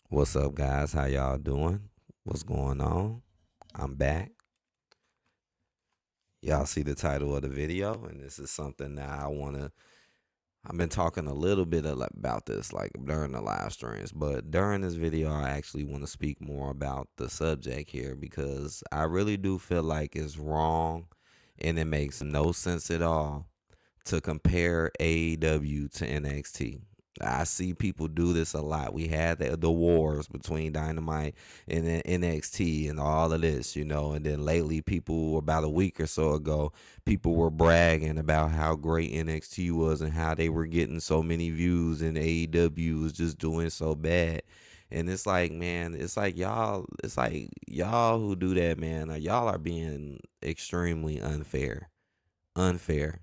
What's up, guys? How y'all doing? What's going on? I'm back. Y'all see the title of the video, and this is something that I've been talking a little bit about this, like during the live streams, but during this video, I actually want to speak more about the subject here because I really do feel like it's wrong, and it makes no sense at all to compare AEW to NXT. I see people do this a lot. We had the wars between Dynamite and then NXT and all of this, and then lately, people about a week or so ago, people were bragging about how great NXT was and how they were getting so many views, and AEW was just doing so bad. And it's like, man, it's like y'all who do that, man, y'all are being extremely unfair. Unfair.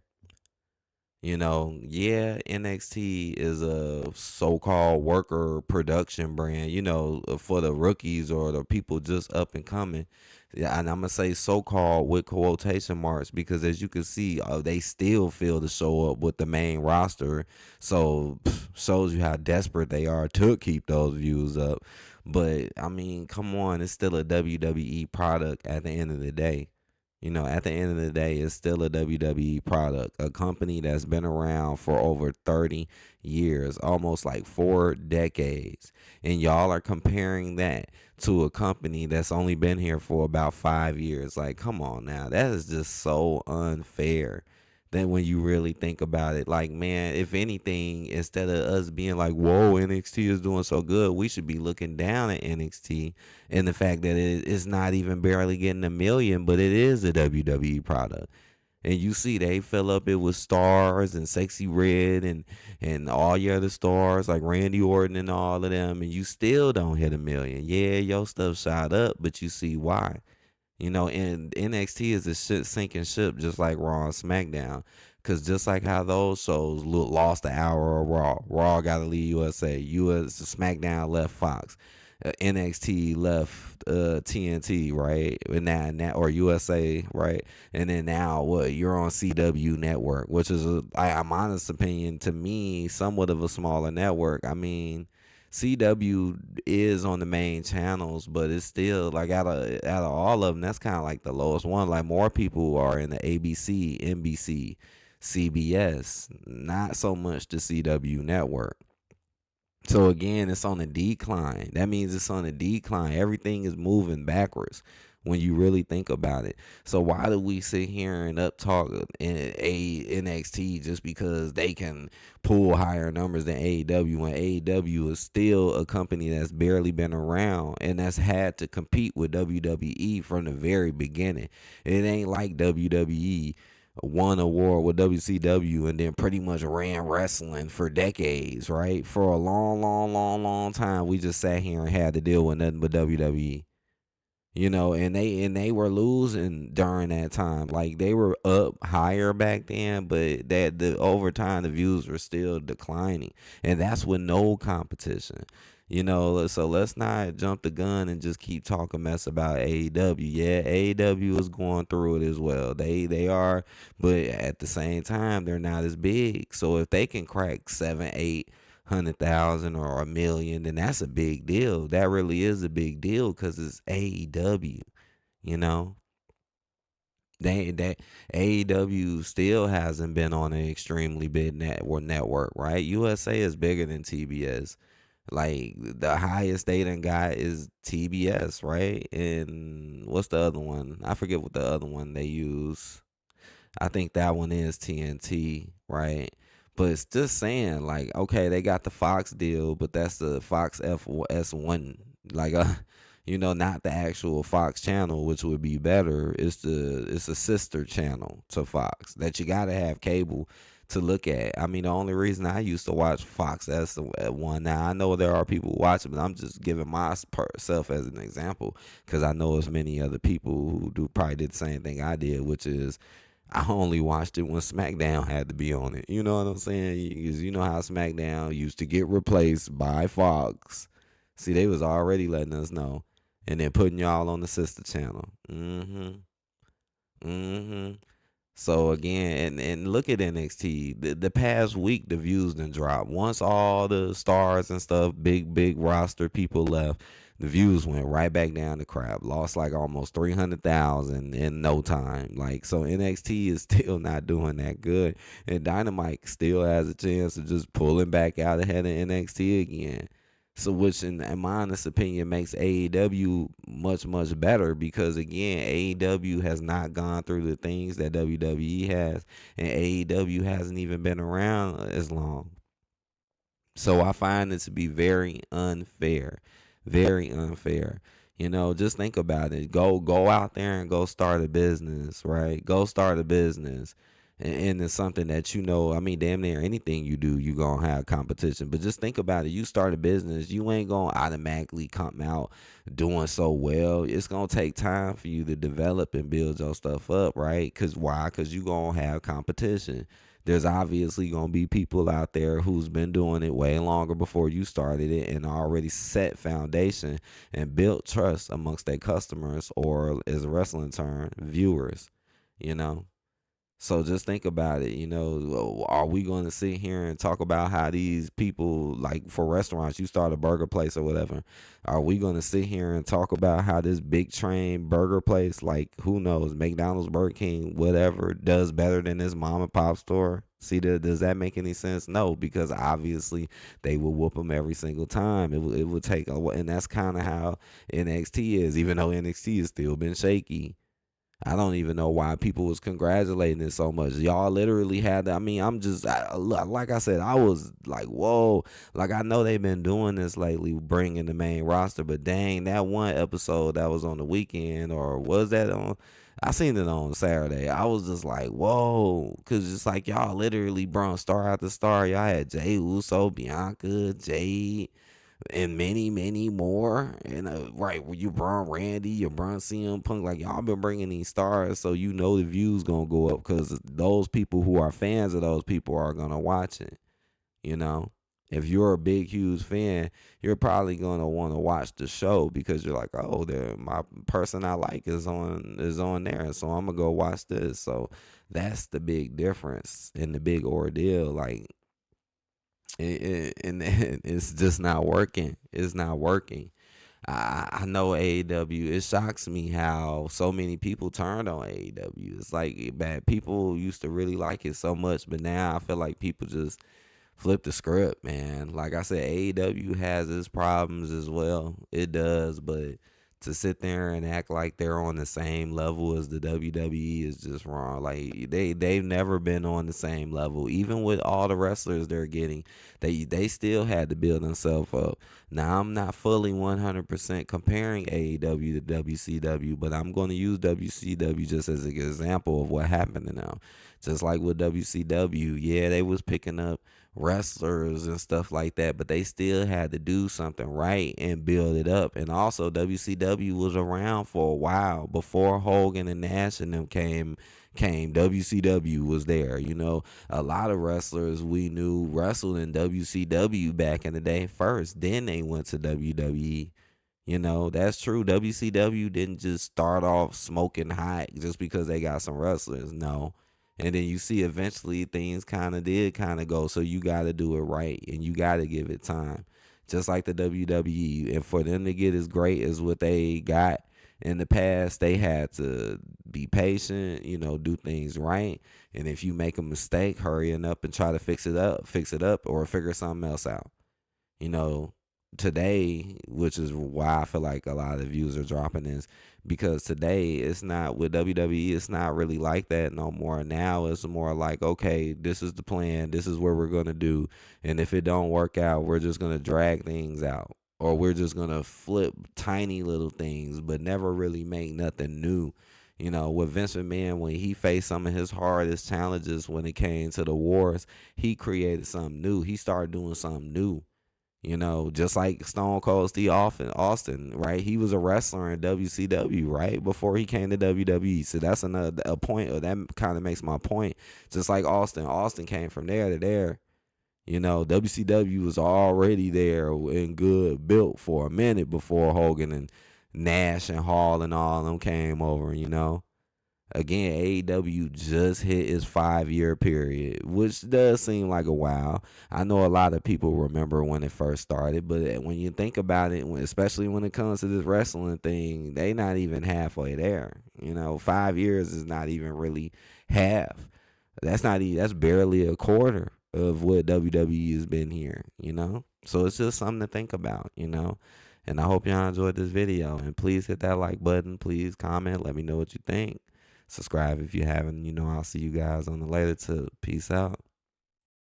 Yeah, NXT is a so-called worker production brand, for the rookies or the people just up and coming. Yeah, and I'm gonna say so-called with quotation marks because as you can see, they still feel to show up with the main roster. So shows you how desperate they are to keep those views up. But I mean, come on, it's still a WWE product at the end of the day. At the end of the day, it's still a WWE product, a company that's been around for over 30 years, almost like 4 decades. And y'all are comparing that to a company that's only been here for about 5 years. Like, come on now. That is just so unfair. Then when you really think about it, like, man, if anything, instead of us being like, whoa, NXT is doing so good, we should be looking down at NXT and the fact that it's not even barely getting a million, but it is a WWE product. And you see, they fill up it with stars and Sexy Red and all your other stars like Randy Orton and all of them, and you still don't hit a million. Yeah, your stuff shot up, but you see why. And NXT is a shit sinking ship, just like Raw and SmackDown. Cause just like how those shows lost an hour of Raw got to leave USA, SmackDown left Fox, NXT left TNT, right? And now or USA, right? And then now what? You're on CW network, which is I'm honest opinion to me somewhat of a smaller network. I mean, CW is on the main channels, but it's still like out of all of them, that's kind of like the lowest one. Like more people are in the ABC, NBC, CBS, not so much the CW network. So again, it's on a decline. That means it's on a decline. Everything is moving backwards when you really think about it. So why do we sit here and up talk NXT just because they can pull higher numbers than AEW when AEW is still a company that's barely been around and that's had to compete with WWE from the very beginning. It ain't like WWE won a war with WCW and then pretty much ran wrestling for decades, right? For a long, long, long, long time, we just sat here and had to deal with nothing but WWE. And they were losing during that time. Like they were up higher back then, but that the over time the views were still declining, and that's with no competition. So let's not jump the gun and just keep talking mess about AEW. Yeah, AEW is going through it as well. They are, but at the same time, they're not as big. So if they can crack 700,000 or a million, then that's a big deal. That really is a big deal because it's AEW. You know, that AEW still hasn't been on an extremely big network, right? USA is bigger than TBS. Like the highest they done got is TBS, right? And what's the other one? I forget what the other one they use. I think that one is TNT, right? But it's just saying, like, okay, they got the Fox deal, but that's the Fox FS1, like, not the actual Fox channel, which would be better. It's a sister channel to Fox that you gotta have cable to look at. I mean, the only reason I used to watch Fox S1, now I know there are people watching, but I'm just giving myself as an example because I know as many other people who probably did the same thing I did, which is I only watched it when SmackDown had to be on it. You know what I'm saying? Because you know how SmackDown used to get replaced by Fox. See, they was already letting us know, and then putting y'all on the sister channel. Mm-hmm. Mm-hmm. So again, and look at NXT. The past week, the views done dropped. Once all the stars and stuff, big roster people left, the views went right back down to crap. Lost like almost 300,000 in no time. Like so, NXT is still not doing that good, and Dynamite still has a chance of just pulling back out ahead of NXT again. So, which in my honest opinion makes AEW much better because again, AEW has not gone through the things that WWE has, and AEW hasn't even been around as long. So I find it to be very unfair, very unfair. Just think about it. Go out there and go start a business, right? Go start a business. And it's something that I mean, damn near anything you do, you gonna have competition. But just think about it. You start a business, you ain't gonna automatically come out doing so well. It's gonna take time for you to develop and build your stuff up, right? Cause why? Cause you gonna have competition. There's obviously going to be people out there who's been doing it way longer before you started it and already set foundation and built trust amongst their customers, or as a wrestling term, viewers, you know. So just think about it. Are we going to sit here and talk about how these people, like for restaurants, you start a burger place or whatever? Are we going to sit here and talk about how this big chain burger place, like who knows, McDonald's, Burger King, whatever, does better than this mom and pop store? See, does that make any sense? No, because obviously they will whoop them every single time. It would take and that's kind of how NXT is, even though NXT has still been shaky. I don't even know why people was congratulating it so much. Y'all literally had I mean, like I said, I was like, whoa. Like, I know they've been doing this lately, bringing the main roster, but dang, that one episode that was on the weekend, or was that on? I seen it on Saturday. I was just like, whoa. Because it's like y'all literally brought star after star. Y'all had Jay Uso, Bianca, Jade, and many more. And right, when you brought Randy, you brought CM Punk, like y'all been bringing these stars, so the views gonna go up because those people who are fans of those people are gonna watch it. You know, if you're a big huge fan, you're probably gonna want to watch the show because you're like, oh, my person I like is on there, so I'm gonna go watch this. So that's the big difference and the big ordeal. Like and it's just not working. It's not working. I know AEW. It shocks me how so many people turned on AEW. It's like bad people used to really like it so much, but now I feel like people just flip the script, man. Like I said, AEW has its problems as well. It does, but to sit there and act like they're on the same level as the WWE is just wrong. Like they've never been on the same level. Even with all the wrestlers they're getting, they still had to build themselves up. Now I'm not fully 100% comparing AEW to WCW, but I'm going to use WCW just as an example of what happened to them. Just like with WCW, yeah, they was picking up wrestlers and stuff like that, but they still had to do something right and build it up. And also, WCW was around for a while before Hogan and Nash and them came. WCW was there. A lot of wrestlers we knew wrestled in WCW back in the day first. Then they went to WWE. That's true. WCW didn't just start off smoking hot just because they got some wrestlers. No. And then you see eventually things kind of go. So you got to do it right and you got to give it time. Just like the WWE. And for them to get as great as what they got in the past, they had to be patient, do things right. And if you make a mistake, hurrying up and try to fix it up or figure something else out you know, today, which is why I feel like a lot of views are dropping, is because today it's not with WWE, it's not really like that no more. Now it's more like, okay, this is the plan, this is what we're gonna do, and if it don't work out, we're just gonna drag things out. Or we're just gonna flip tiny little things, but never really make nothing new. With Vince McMahon, when he faced some of his hardest challenges when it came to the wars, he created something new. He started doing something new. Just like Stone Cold Steve Austin, right? He was a wrestler in WCW, right? Before he came to WWE. So that's a point, or that kind of makes my point. Just like Austin came from there to there. WCW was already there and good, built for a minute before Hogan and Nash and Hall and all of them came over, Again, AEW just hit its 5-year period, which does seem like a while. I know a lot of people remember when it first started, but when you think about it, especially when it comes to this wrestling thing, they not even halfway there. 5 years is not even really half. That's barely a quarter of what WWE has been here. So it's just something to think about. And I hope y'all enjoyed this video. And please hit that like button. Please comment. Let me know what you think. Subscribe if you haven't. I'll see you guys on the later tip. Peace out.